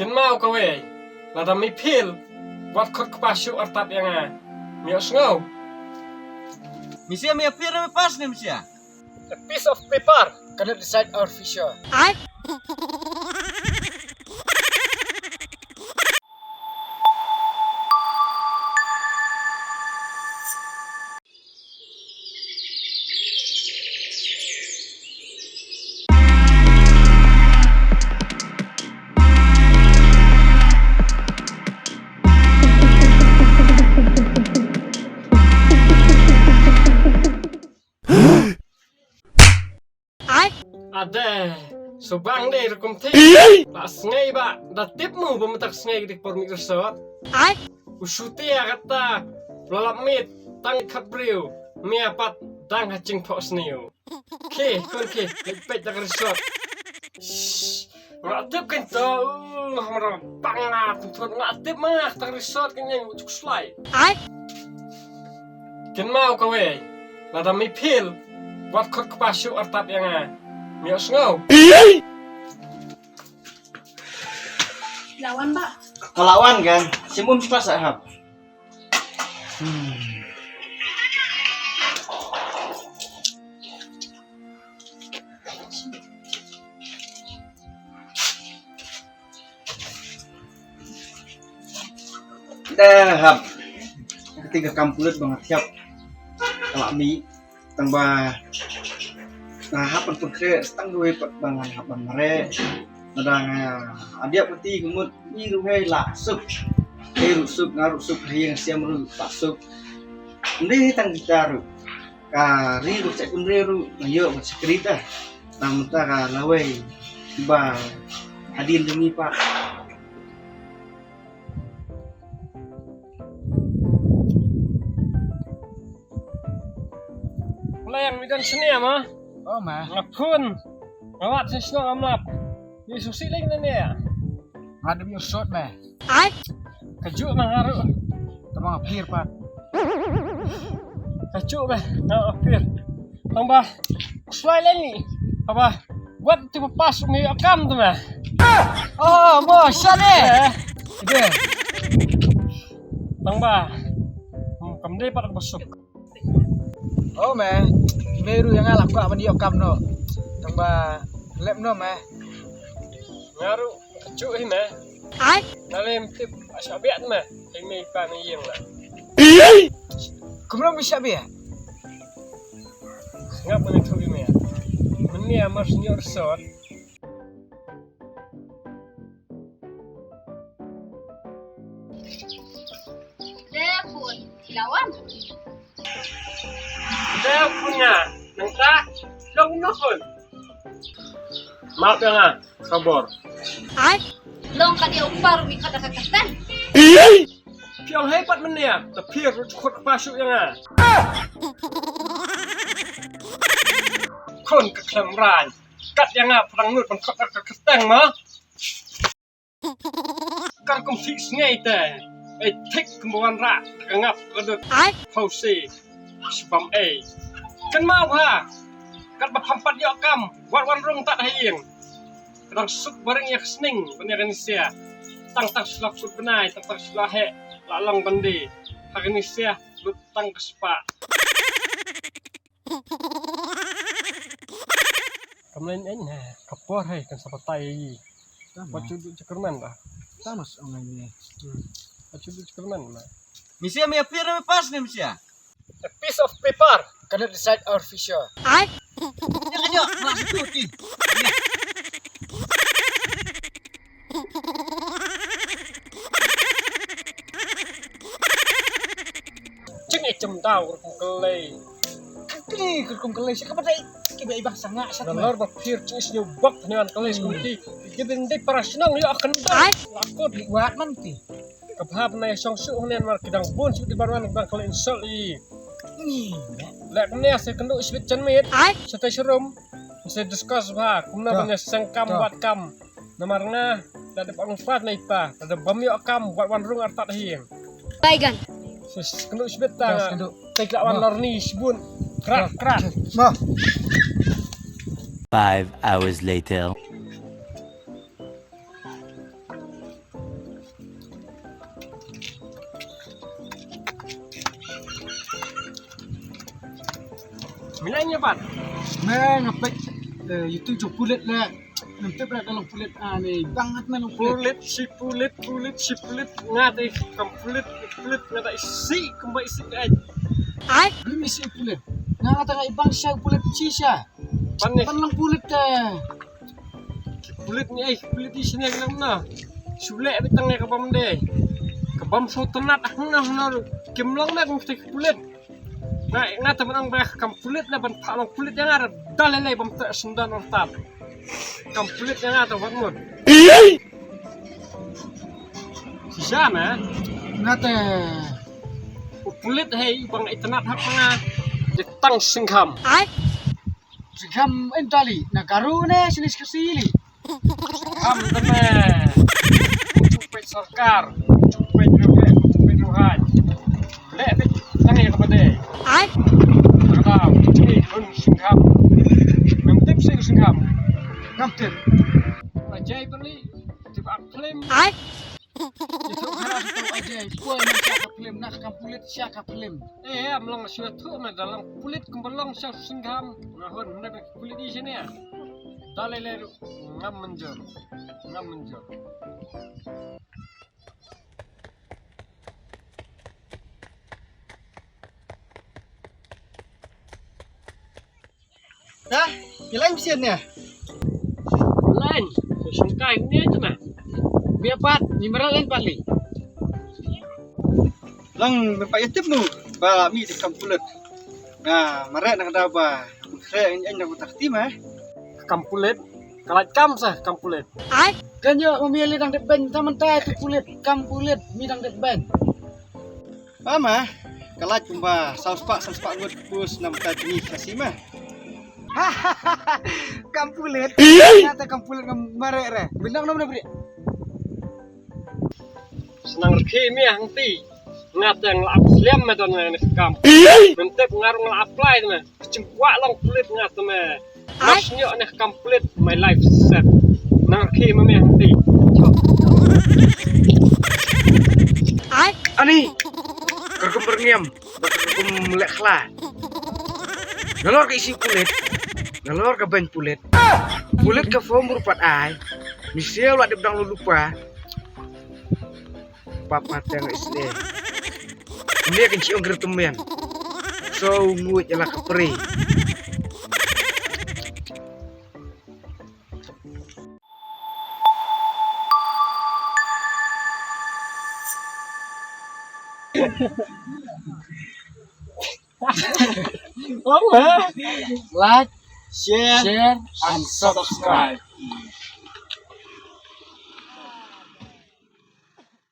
Ken mau kawe, lada mi pil, wat kot kepasuk artap yang miok ngau. Misia mi apir na pas ni misia. A piece of paper cannot decide our future. Ada, subang deh rekom teh. Pas ngai ba, datip mu pemetak ngai di por Microsoft. Usuti ya kata, lalap mit, tang kapriu, miapat, tang hacing pos niu. Ke, lepet tak resort. Ngatip kan tau, marah bangat, tuan ngatip mah, tak resort kan yang ujuk slide. Ken mau kawe, lada mi pil, wat kot kepasuk artap yang miok ngau. Lawan, Pak. Kelawan kan, si mum pas ahap. Dah, ketiga kampulet banget siap. Kalau mi, tambah nah hapan pun kre, setang dua pat bangan hapan mere. Nadang adia peti gemut biru hai laksuk. Rusuk ngarusuk yang siam ru pasuk. Ndi tang gitaru. Kari ru cek unreru, ayo macam cerita. Namta ka lawai ba hadin demi Pak. Layang midan sini mah. Oh mah, Ngapun, ngawat sisno amlap. Yesus siling nani ya. ada mi shot mah. Kaju mangaru, Tamang apir Pak. kaju beh, na apir. Tambah, slide lagi. Apa? Buat tipe pas mi akam tu mah. Oh, mo shane. Ide. Tambah, kamde pat besuk. Oh mah, meru yang alap kok mandi okam no. Tambah lep no mah. Ngaru, kaju ini. Dalam tip asabiat mah, ini pa mi yang lah. Kumram bisa be. Ngapa ni tu ini? Meni amar senior sort. Telepon. Lawan. Saya punya, nengta, dong nukun. Maaf ya kabar. Long ka dia upar mi kada kakatan. Piang hebat meni ya, tapi harus kot pasuk yang kon kekelamran. Kat yang perang nut kot keteng mah. Kan kum fix ngai teh. Tik kemauan rak, ngap kedut. Pausi, sebam kan mau ha. Kan berhampat dia kam, wan rung tak haying. Kadang sup bareng yang sening, benar Indonesia. Tang sulah sup benai, tang sulah he, lalang bandi. Hari Indonesia, lutang kesepak. Kemudian ini, kapor hai kan sapatai. Baca duduk cekerman lah. Tamas online ni. Baca duduk cekerman lah. Misia mi apir na pas ni misia. A piece of paper cannot decide our future. Ya kanyo, masuk tu ti. Cing icem tau kelai. Kaki kum kelai siapa dah kibai ibang sanga sa Dalar bapir cis nyubak dengan kelai sekunti. Given di para senang dia akan lakot. buat man ti. Kabhab na isang suunan mar kidang bun di baruan bang kelai insol i. Ni. Lek ni saya kena isbit cenmit. Saya serum. Saya discuss bah. Kumna banyak sengkam buat kam. Namarna ada pangfat na ipa. Ada bamyo kam buat wan rung artat hing. Baigan. Sis kena isbit ta. Take lawan lorni sibun. Krak. Mah. 5 hours later. Semilanya Pak. Ngapit itu jo pulit lah. Nanti pernah dalam pulit aneh banget men pulit. Pulit ngati kam pulit ngata isi kembali isi aja. Belum isi pulit. Nga tengah ibang siya pulit sisa. Panik Panlang pulit pulit ni pulit di sini yang na. Sulit bitangnya kabam deh. Kabam so tenat hana kimlang na kung pulit. Nga teman ang berak kam pulit na ban palang pulit yang ada dalilai bam tak sundan ortab. Kam pulit yang ada bangun. Sisana Ngate pulit hey bang itanat hak mga ditang singham. sigam entali nagaru ne sinis kesili. Ham teme. Cupet sarkar, cupet ruhan. Lek tangi kepada. Kalau ini pun singham. Memtip sing singham. Ngaptip. Ajai beli tiba klaim. Itu harus tahu aja. Gua yang siapa film nak kampulit siapa film. Amlang suatu dalam kulit kembalang syah singham. Ngahon nak kulit di sini ya. Dalile ngam menjor. Dah, hilang mesinnya. Lain, singkai ini aja nah. Biar pat, nimera lain pali. Lang bapak yatim nu, ba mi di kampulet. Nah, mare nak ada ba. Saya yang nak takti mah. Kampulit, kalat kam sah kampulit. Kanyo memilih dang deben taman tay tu kulit kampulit midang deben. Mama, kalat kumba saus pak gut pus nam tadi kasih mah. Kampulit. Ternyata kampulit mare re. Bindang nama beri. Senang kimi hangti. Ngata yang la apsliam medon na kam. Mentep ngarung la apply na. Cengkuak lang kulit ngata me. Masnyo na kampulit my life set. Nang kimi hangti. Ani. Kergum berniam. Kergum melek klah. Ngalor ke isi kulit. Ngalor ke ban pulit. Pulit ke form berupat ai. Misil wak dibdang lu lupa. Papa teng isle. Ini akan cium gertemen. So ngut jalan keperi. Like, share, and subscribe.